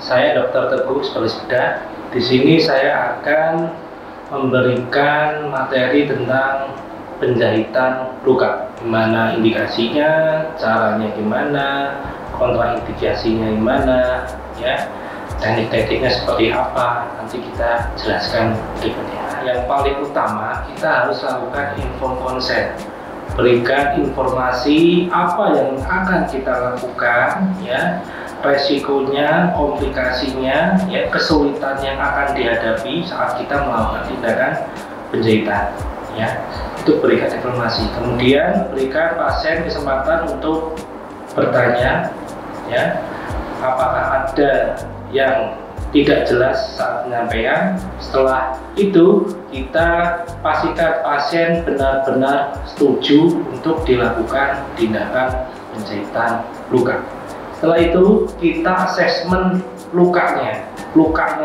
Saya Dr. Teguh Spalisda. Di sini saya akan memberikan materi tentang penjahitan luka. Gimana indikasinya, caranya gimana, kontraindikasinya gimana, ya, teknik-tekniknya seperti apa, nanti kita jelaskan berikutnya. Yang paling utama, kita harus lakukan informed consent. Berikan informasi apa yang akan kita lakukan, ya, resikonya, komplikasinya, ya, kesulitan yang akan dihadapi saat kita melakukan tindakan penjahitan, ya. Itu berikan informasi. Kemudian berikan pasien kesempatan untuk bertanya, ya, apakah ada yang tidak jelas saat penyampaian. Setelah itu kita pastikan pasien benar-benar setuju untuk dilakukan tindakan penjahitan luka. Setelah itu kita asesmen lukanya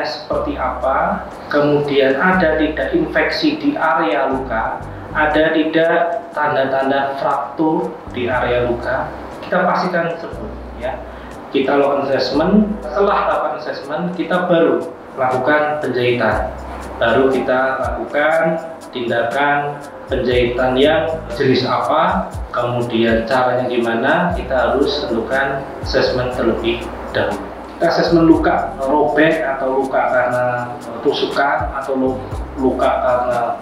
seperti apa, kemudian ada tidak infeksi di area luka, ada tidak tanda-tanda fraktur di area luka, kita pastikan tersebut, ya. Kita lakukan assessment. Setelah lakukan assessment, kita baru lakukan penjahitan. Baru kita lakukan tindakan penjahitan yang jenis apa, kemudian caranya gimana, kita harus tentukan assessment terlebih dahulu. Kita assessment luka robek atau luka karena tusukan atau luka karena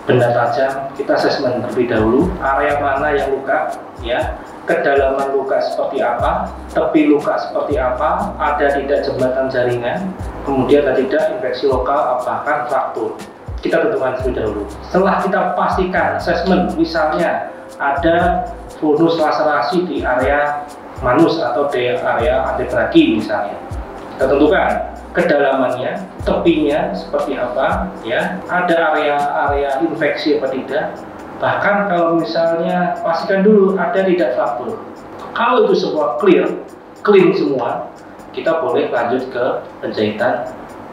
benda tajam, kita assessment terlebih dahulu. Area mana yang luka, ya, kedalaman luka seperti apa, tepi luka seperti apa, ada tidak jembatan jaringan, kemudian ada tidak infeksi lokal, bahkan fraktur. Kita tentukan terlebih dahulu. Setelah kita pastikan assessment, misalnya ada vonus laserasi di area manus atau di area antebraki misalnya, kita tentukan kedalamannya, tepinya seperti apa, ya, ada area infeksi apa tidak. Bahkan kalau misalnya pastikan dulu ada tidak fraktur. Kalau itu semua clean semua, kita boleh lanjut ke penjahitan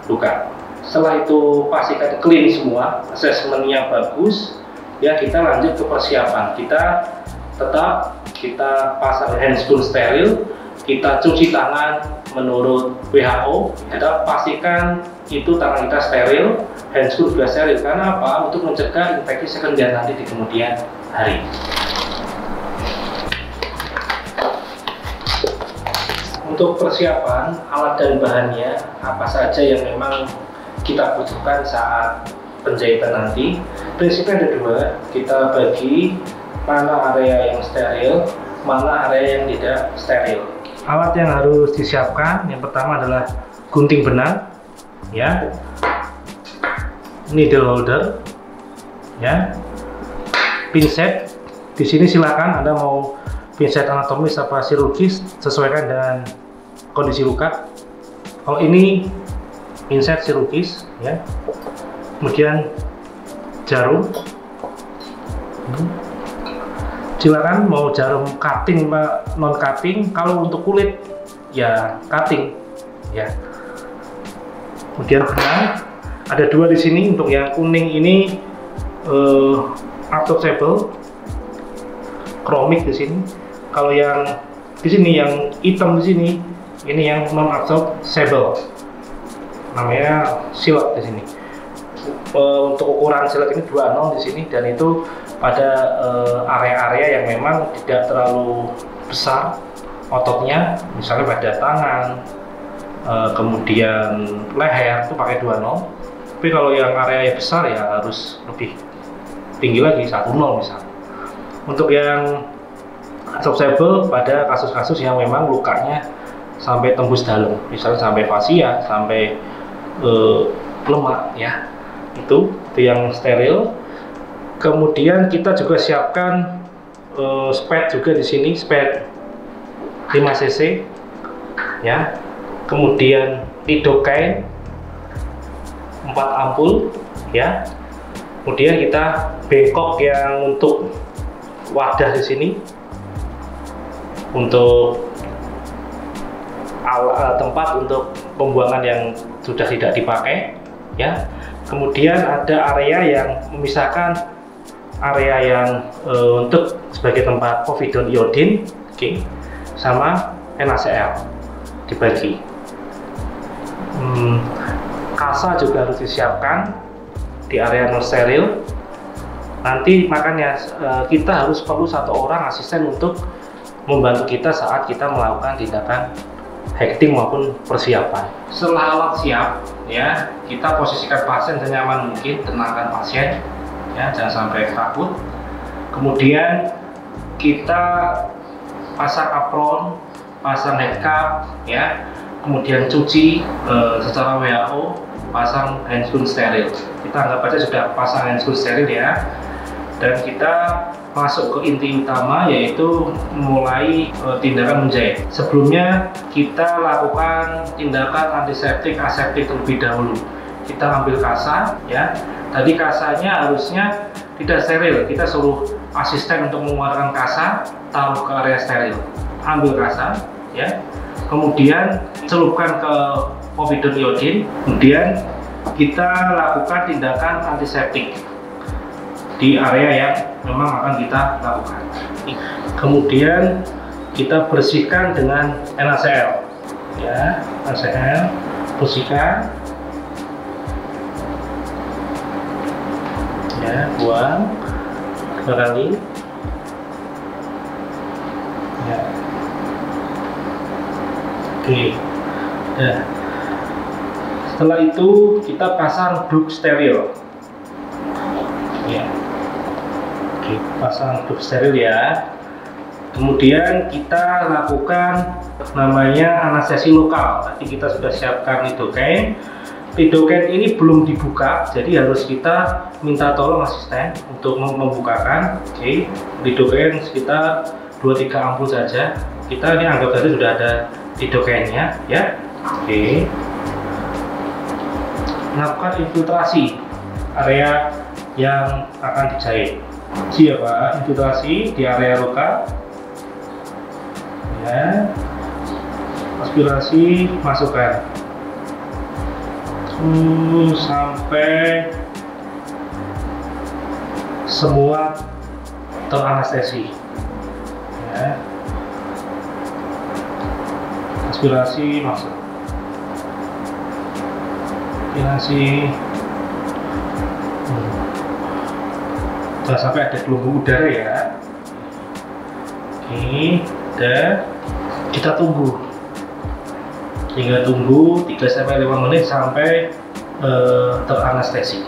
luka. Setelah itu pastikan clean semua, asesmennya bagus, ya, kita lanjut ke persiapan. Kita pasang handscoon steril, kita cuci tangan menurut WHO, kita pastikan itu tangan kita steril, handscoon juga steril. Karena apa? Untuk mencegah infeksi sekunder nanti di kemudian hari. Untuk persiapan alat dan bahannya apa saja yang memang kita butuhkan saat penjahitan nanti. Prinsipnya ada dua, kita bagi mana area yang steril, mana area yang tidak steril. Alat yang harus disiapkan yang pertama adalah gunting benang, ya, needle holder, ya, pinset. Di sini silakan Anda mau pinset anatomis apa chirurgis, sesuaikan dengan kondisi luka. Kalau ini pinset chirurgis, ya. Kemudian jarum. Silakan mau jarum cutting non cutting. Kalau untuk kulit ya cutting, ya. Kemudian benang ada dua di sini. Untuk yang kuning ini absorbable kromik di sini. Kalau yang di sini yang hitam di sini ini yang non absorbable, namanya silet di sini. Untuk ukuran silet ini 2.0 di sini, dan itu pada area-area yang memang tidak terlalu besar ototnya, misalnya pada tangan, kemudian leher, itu pakai 2.0. Tapi kalau yang area yang besar ya harus lebih tinggi lagi, 1.0 misalnya. Untuk yang absorbable pada kasus-kasus yang memang lukanya sampai tembus dalam, misalnya sampai fasia, sampai lemak, ya, itu yang steril. Kemudian kita juga siapkan spad juga di sini, spad 5 cc, ya. Kemudian lidocaine 4 ampul, ya. Kemudian kita bengkok yang untuk wadah di sini, untuk tempat untuk pembuangan yang sudah tidak dipakai, ya. Kemudian ada area yang memisahkan area yang untuk sebagai tempat povidone iodine, okay, sama NaCl dibagi. Kasa juga harus disiapkan di area non steril. Nanti makanya kita harus perlu satu orang asisten untuk membantu kita saat kita melakukan tindakan hekting maupun persiapan. Setelah alat siap, ya, kita posisikan pasien senyaman mungkin, tenangkan pasien, ya, jangan sampai takut. Kemudian kita pasang apron, pasang headcap, ya, kemudian cuci secara WHO, pasang handscoon steril. Kita anggap aja sudah pasang handscoon steril, ya. Dan kita masuk ke inti utama, yaitu mulai tindakan menjahit. Sebelumnya kita lakukan tindakan antiseptik aseptik terlebih dahulu. Kita ambil kasa, ya. Tadi kasanya harusnya tidak steril. Kita suruh asisten untuk mengeluarkan kasa, taruh ke area steril. Ambil kasa, ya. Kemudian celupkan ke povidone iodin. Kemudian kita lakukan tindakan antiseptik di area yang memang akan kita lakukan. Kemudian kita bersihkan dengan NaCl, ya, NaCl, bersihkan, ya, buang 2 kali, ya. Oke, ya. Setelah itu kita pasang duct steril, ya. Oke, pasang duct steril, ya. Kemudian kita lakukan namanya anestesi lokal. Tadi kita sudah siapkan lidocaine. Lidocaine ini belum dibuka, jadi harus kita minta tolong asisten untuk membukakan. Oke, lidocaine sekitar 2-3 ampul saja. Kita ini anggap saja sudah ada lidocaine-nya, ya. Oke. Lakukan infiltrasi area yang akan dijahit. Siapa infiltrasi di area luka, ya. Aspirasi, masukkan sampai semua teranestesi, ya. Aspirasi, masuk, aspirasi. Jangan sampai ada gelombang udara, ya. Oke, dan kita tunggu hingga 3-5 menit sampai teranestesi.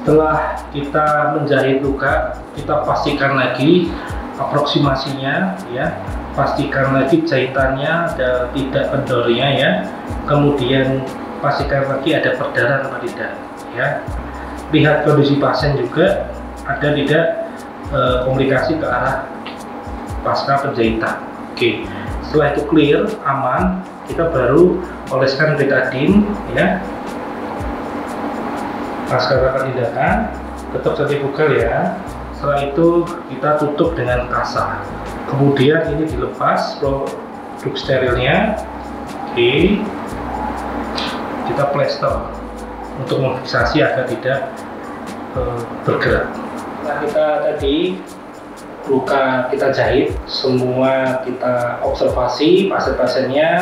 Setelah kita menjahit luka, kita pastikan lagi aproksimasinya, ya, pastikan lagi jahitannya ada tidak kendornya, ya, kemudian pastikan lagi ada perdarahan atau tidak, ya. Lihat kondisi pasien juga ada tidak komplikasi ke arah pasca penjahitan. Oke, setelah itu clear, aman, kita baru oleskan betadine, ya. Pasca tindakan tetap sentrifugal, ya. Setelah itu kita tutup dengan kasa, kemudian ini dilepas produk sterilnya. Oke, kita plester untuk memfiksasi agar tidak bergerak. Nah, kita tadi luka kita jahit, semua kita observasi pasien-pasiennya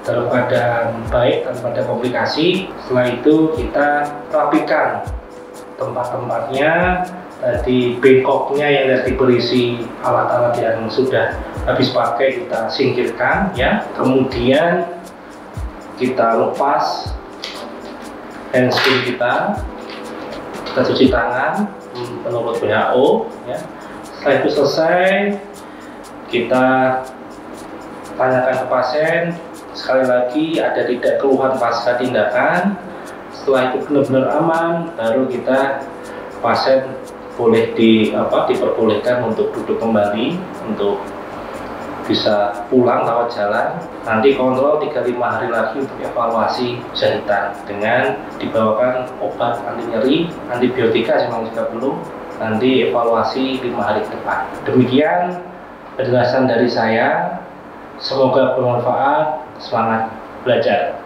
dalam keadaan baik, tanpa ada komplikasi. Setelah itu kita rapikan tempat-tempatnya. Tadi bengkoknya yang tadi berisi alat-alat yang sudah habis pakai kita singkirkan, ya. Kemudian kita lepas handscreen kita cuci tangan menurut WHO, ya. Setelah itu selesai, kita tanyakan ke pasien sekali lagi ada tidak keluhan pasca tindakan. Setelah itu benar-benar aman, baru kita pasien boleh diperbolehkan untuk duduk kembali, untuk bisa pulang lewat jalan. Nanti kontrol 35 hari lagi untuk evaluasi jahitan dengan dibawakan obat anti nyeri, antibiotika jika perlu. Nanti evaluasi 5 hari ke depan. Demikian penjelasan dari saya. Semoga bermanfaat. Semangat belajar.